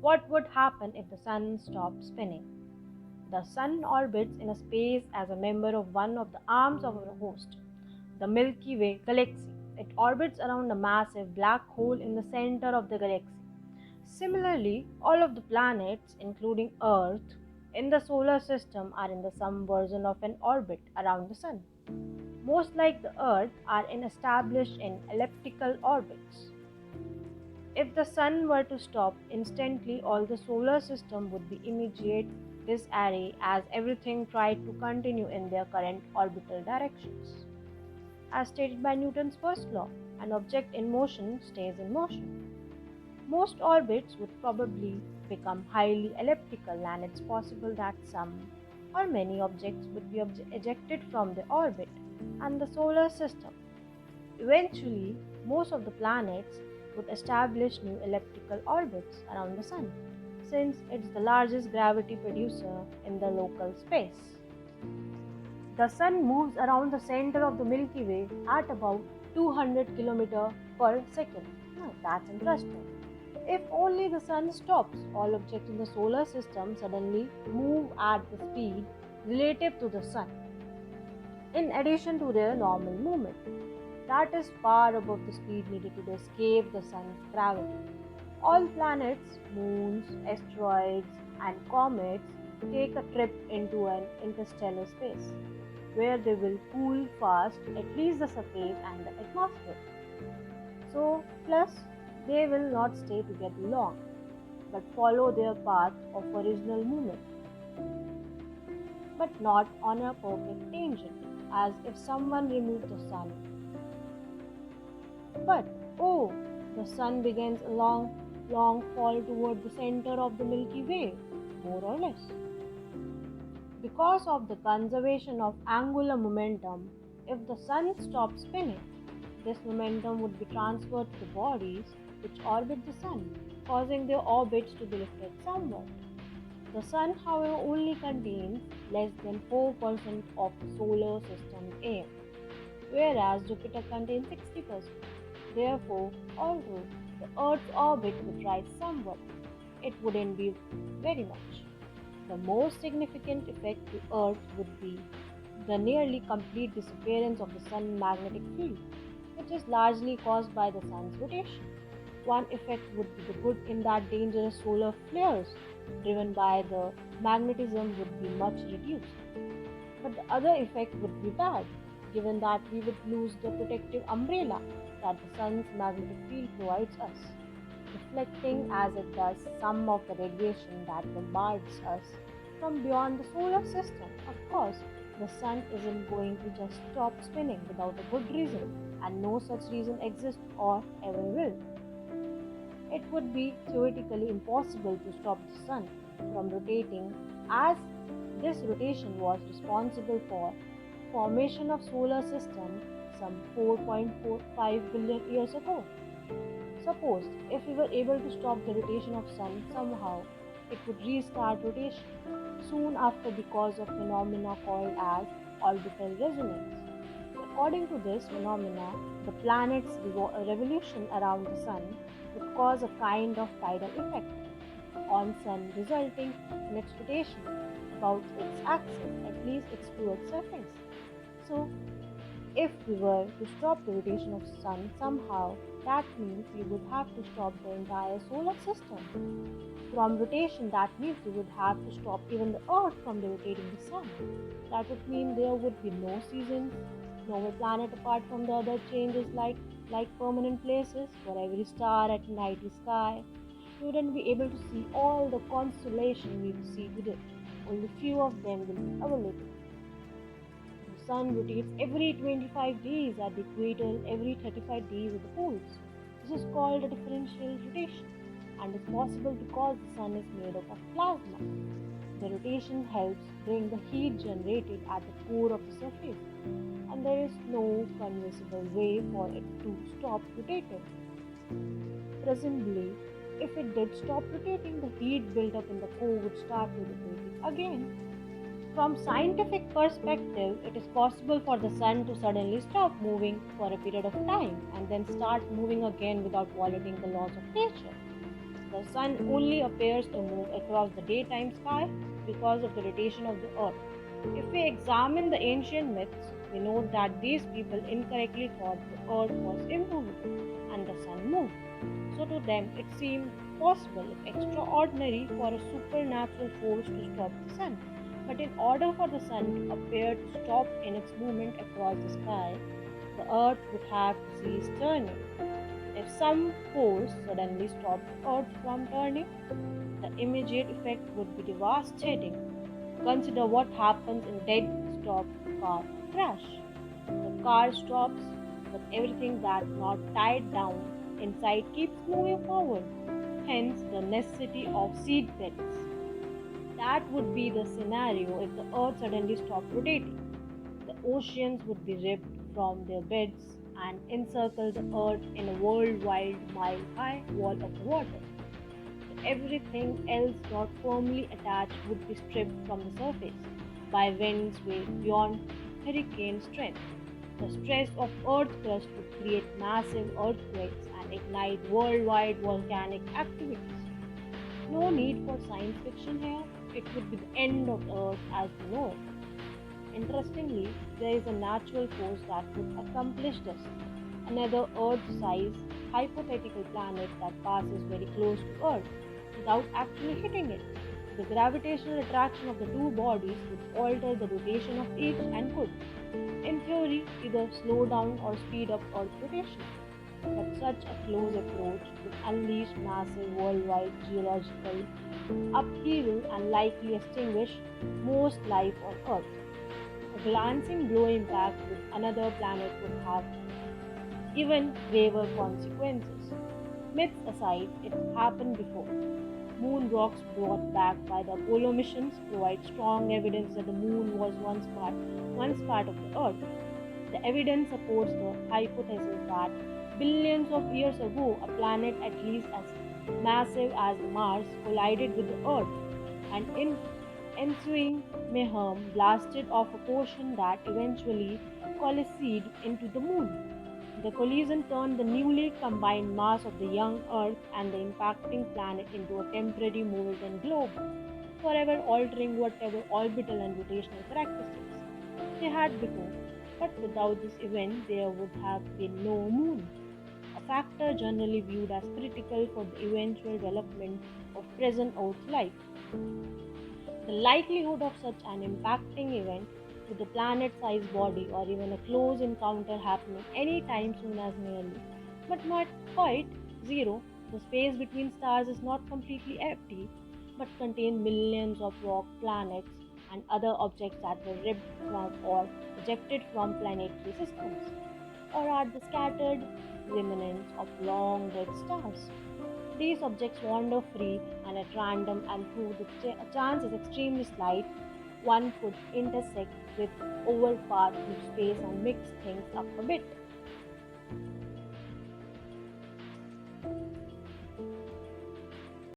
What would happen if the sun stopped spinning? The sun orbits in a space as a member of one of the arms of our host, the Milky Way galaxy. It orbits around a massive black hole in the center of the galaxy. Similarly, all of the planets, including Earth, in the solar system are in the some version of an orbit around the sun. Most like the Earth are established in elliptical orbits. If the sun were to stop instantly, all the solar system would be immediate disarray as everything tried to continue in their current orbital directions. As stated by Newton's first law, an object in motion stays in motion. Most orbits would probably become highly elliptical, and it's possible that some or many objects would be ejected from the orbit and the solar system. Eventually, most of the planets would establish new elliptical orbits around the Sun, since it's the largest gravity producer in the local space. The Sun moves around the center of the Milky Way at about 200 km per second. Now, that's interesting. If only the Sun stops, all objects in the solar system suddenly move at the speed relative to the Sun, in addition to their normal movement. That is far above the speed needed to escape the sun's gravity. All planets, moons, asteroids, and comets take a trip into an interstellar space, where they will cool fast, at least the surface and the atmosphere. So, plus, they will not stay together long, but follow their path of original movement, but not on a perfect tangent, as if someone removed the sun. But oh, the sun begins a long fall toward the center of the Milky Way, more or less. Because of the conservation of angular momentum, if the sun stopped spinning, this momentum would be transferred to the bodies which orbit the sun, causing their orbits to be lifted somewhat. The sun, however, only contains less than 4% of the solar system's air, whereas Jupiter contains 60%. Therefore, although the Earth's orbit would rise somewhat, it wouldn't be very much. The most significant effect to Earth would be the nearly complete disappearance of the Sun's magnetic field, which is largely caused by the Sun's rotation. One effect would be the good in that dangerous solar flares driven by the magnetism would be much reduced. But the other effect would be bad, given that we would lose the protective umbrella that the sun's magnetic field provides us, reflecting as it does some of the radiation that bombards us from beyond the solar system. Of course, the sun isn't going to just stop spinning without a good reason, and no such reason exists or ever will. It would be theoretically impossible to stop the sun from rotating, as this rotation was responsible for formation of solar system some 4.45 billion years ago. Suppose if we were able to stop the rotation of sun somehow, it would restart rotation soon after because of phenomena called as orbital resonance. According to this phenomena, the planet's revolution around the sun would cause a kind of tidal effect on sun, resulting in its rotation about its axis, at least its towards surface. So if we were to stop the rotation of sun somehow, that means we would have to stop the entire solar system from rotation. That means we would have to stop even the earth from rotating the sun. That would mean there would be no seasons, no planet apart from the other changes like permanent places for every star at nighty sky. We wouldn't be able to see all the constellations we see today. Only few of them will be available. The sun rotates every 25 days at the equator and every 35 days at the poles. This is called a differential rotation and is possible because the sun is made up of plasma. The rotation helps bring the heat generated at the core of the surface, and there is no conceivable way for it to stop rotating. Presumably, if it did stop rotating, the heat built up in the core would start rotating again. From scientific perspective, it is possible for the sun to suddenly stop moving for a period of time and then start moving again without violating the laws of nature. The sun only appears to move across the daytime sky because of the rotation of the earth. If we examine the ancient myths, we note that these people incorrectly thought the earth was immovable and the sun moved. So to them it seemed possible, if extraordinary, for a supernatural force to stop the sun. But in order for the sun to appear to stop in its movement across the sky, the earth would have to cease turning. If some force suddenly stopped the earth from turning, the immediate effect would be devastating. Consider what happens in dead stop car crash. The car stops, but everything that's not tied down inside keeps moving forward. Hence, the necessity of seat belts. That would be the scenario if the earth suddenly stopped rotating. The oceans would be ripped from their beds and encircle the earth in a worldwide mile high wall of water. Everything else not firmly attached would be stripped from the surface by winds way beyond hurricane strength. The stress of Earth's crust would create massive earthquakes and ignite worldwide volcanic activities. No need for science fiction here. It would be the end of Earth as we know it. Interestingly, there is a natural force that would accomplish this. Another Earth-sized hypothetical planet that passes very close to Earth without actually hitting it. The gravitational attraction of the two bodies would alter the rotation of each and could, in theory, either slow down or speed up Earth's rotation. But such a close approach would unleash massive worldwide geological upheaval and likely extinguish most life on Earth. A glancing blow impact with another planet would have even graver consequences. Myths aside, it's happened before. Moon rocks brought back by the Apollo missions provide strong evidence that the moon was once part of the Earth. The evidence supports the hypothesis that billions of years ago, a planet at least as massive as Mars collided with the Earth, and in ensuing mayhem blasted off a portion that eventually coalesced into the moon. The collision turned the newly combined mass of the young Earth and the impacting planet into a temporary molten globe, forever altering whatever orbital and rotational characteristics they had before. But without this event, there would have been no moon, a factor generally viewed as critical for the eventual development of present Earth life. The likelihood of such an impacting event with a planet sized body or even a close encounter happening any time soon as nearly, but not quite, zero. The space between stars is not completely empty, but contains millions of rock planets and other objects that were ripped from or ejected from planetary systems, or are the scattered remnants of long dead stars. These objects wander free and at random, and through the chance is extremely slight, one could intersect with overpass through space and mix things up a bit.